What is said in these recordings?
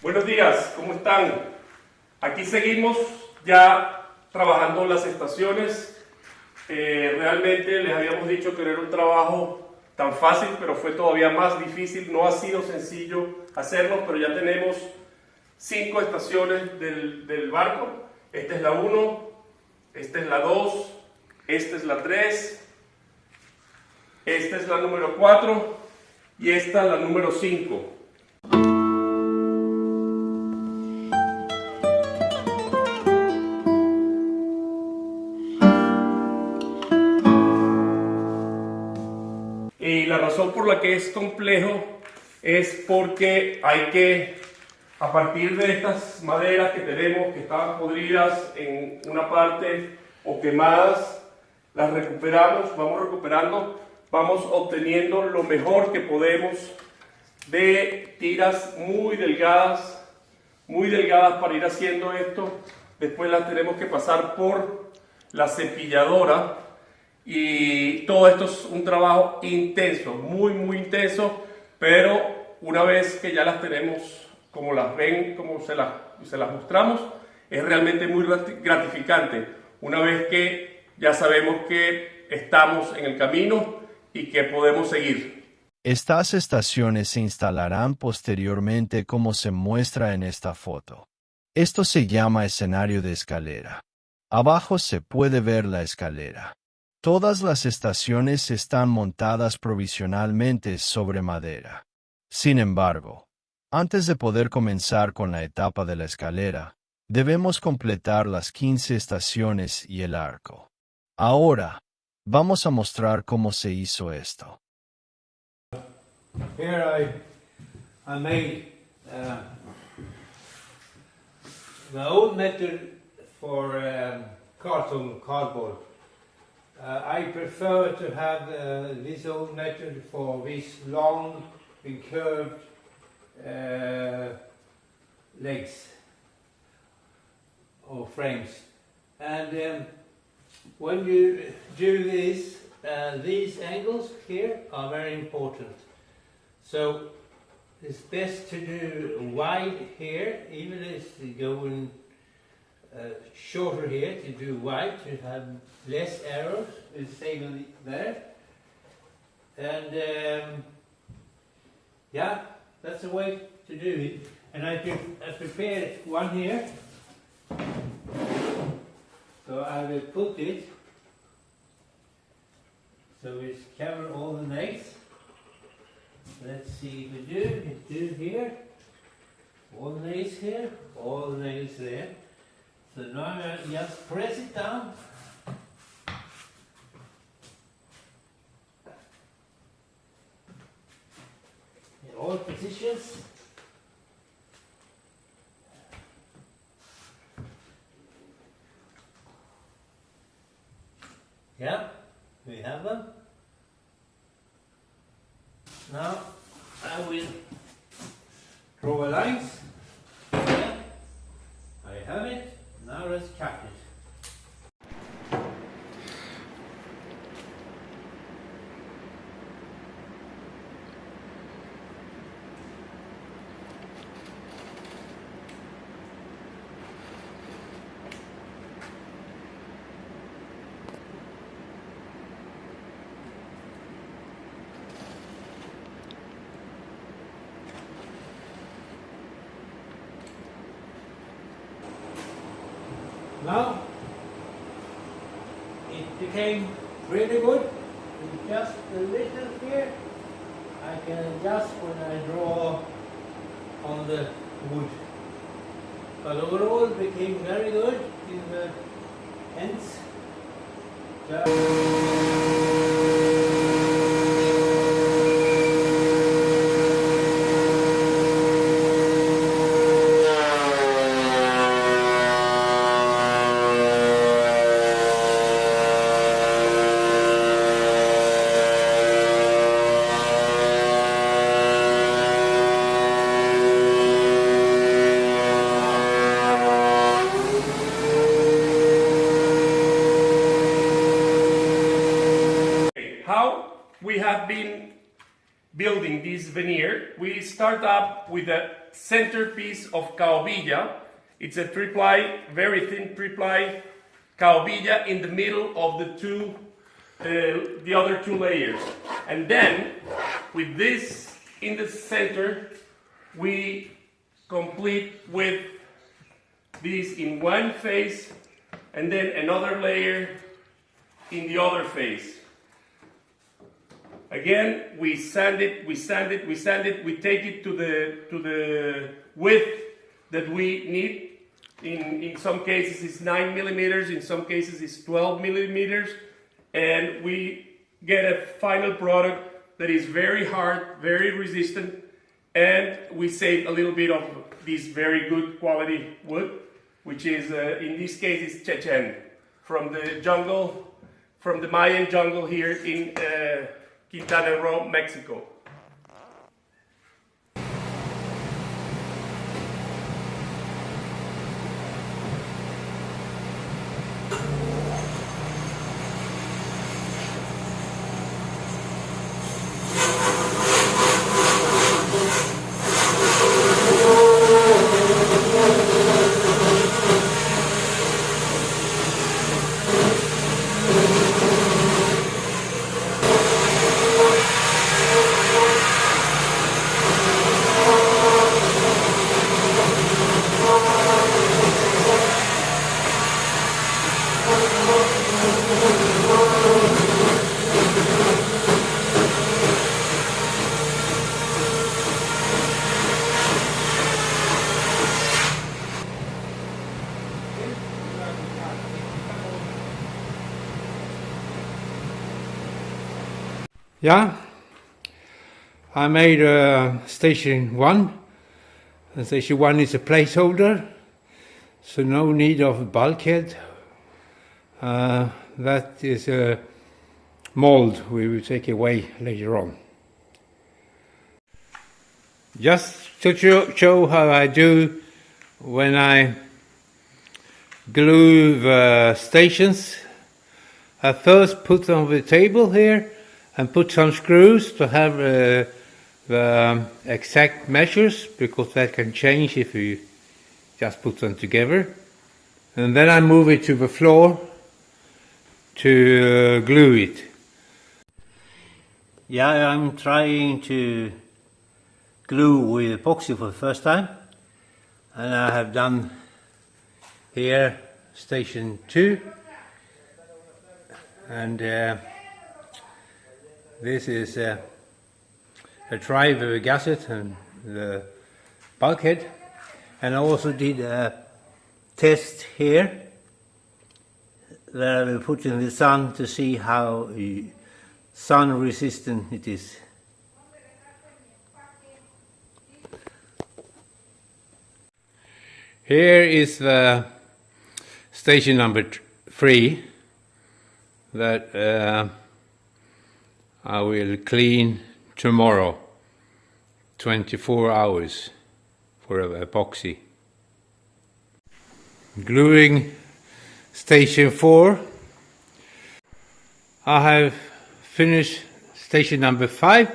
Buenos días, ¿cómo están? Aquí seguimos ya trabajando las estaciones. Realmente les habíamos dicho que no era un trabajo tan fácil, pero fue todavía más difícil. No ha sido sencillo hacerlo, pero ya tenemos 5 estaciones del barco. Esta es la 1, esta es la 2, esta es la 3, esta es la número 4 y esta es la número 5. Y la razón por la que es complejo es porque hay que, a partir de estas maderas que tenemos, que estaban podridas en una parte o quemadas, las recuperamos, vamos recuperando, vamos obteniendo lo mejor que podemos de tiras muy delgadas para ir haciendo esto. Después las tenemos que pasar por la cepilladora. Y todo esto es un trabajo intenso, muy intenso, pero una vez que ya las tenemos como las ven, como se las mostramos, es realmente muy gratificante. Una vez que ya sabemos que estamos en el camino y que podemos seguir. Estas estaciones se instalarán posteriormente como se muestra en esta foto. Esto se llama escenario de escalera. Abajo se puede ver la escalera. Todas las estaciones están montadas provisionalmente sobre madera. Sin embargo, antes de poder comenzar con la etapa de la escalera, debemos completar las 15 estaciones y el arco. Ahora, vamos a mostrar cómo se hizo esto. Here I made the old method for cardboard. I prefer to have this old method for these long and curved legs or frames. And when you do this, these angles here are very important. So it's best to do wide here, even if it's going shorter here, to do wide, to have less arrows, is stable there. And yeah, that's the way to do it. And I prepared one here, so I will put it so it's cover all the legs. Let's see if we do here, all the nails here, all the nails there. So now I just press it down. In all positions. Yeah, we have them. Now I will draw lines. Yeah, I have it. Now let's cut it. Now it became really good. With just a little here, I can adjust when I draw on the wood. But overall it became very good in the ends. We have been building this veneer. We start up with a centerpiece of caobilla. It's a three-ply, very thin three-ply caobilla in the middle of the other two layers. And then, with this in the center, we complete with this in one face, and then another layer in the other face. Again, we sand it, we sand it, we sand it, we take it to the width that we need. In some cases it's 9 millimeters, in some cases it's 12 millimeters, and we get a final product that is very hard, very resistant, and we save a little bit of this very good quality wood, which is, in this case, is Chechen, from the jungle, from the Mayan jungle here in Quintana Roo, Mexico. Yeah, I made station 1. And station 1 is a placeholder, so no need of bulkhead. That is a mold we will take away later on. Just to show how I do when I glue the stations, I first put them on the table here and put some screws to have the exact measures, because that can change if you just put them together. And then I move it to the floor to glue it. Yeah, I'm trying to glue with epoxy for the first time, and I have done here station 2, and this is a drive with a gasket and the bulkhead. And I also did a test here that I will put in the sun to see how sun resistant it is. Here is the station number 3 that I will clean tomorrow, 24 hours for epoxy. Gluing station 4. I have finished station number 5,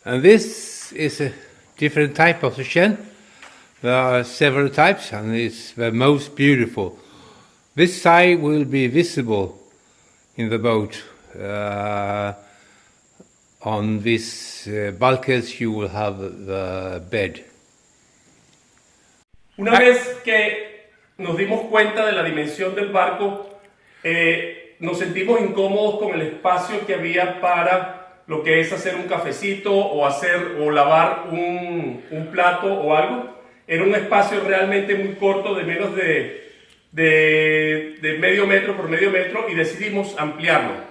and this is a different type of section. There are several types, and it's the most beautiful. This side will be visible in the boat. On this bulkheads you will have the bed. Una vez que nos dimos cuenta de la dimensión del barco, nos sentimos incómodos con el espacio que había para lo que es hacer un cafecito o lavar un plato o algo. Era un espacio realmente muy corto, de menos de medio metro por medio metro, y decidimos ampliarlo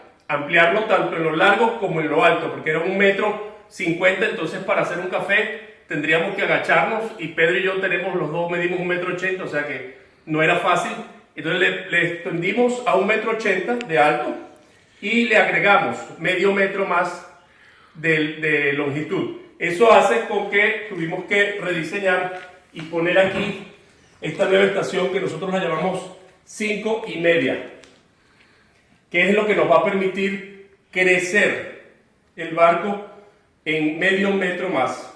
tanto en lo largo como en lo alto, porque era 1,50 m, entonces para hacer un café tendríamos que agacharnos, y Pedro y yo los dos medimos 1,80 m, o sea que no era fácil. Entonces le extendimos a 1,80 m de alto y le agregamos medio metro más de longitud. Eso hace con que tuvimos que rediseñar y poner aquí esta nueva estación que nosotros la llamamos 5,5, que es lo que nos va a permitir crecer el barco en medio metro más.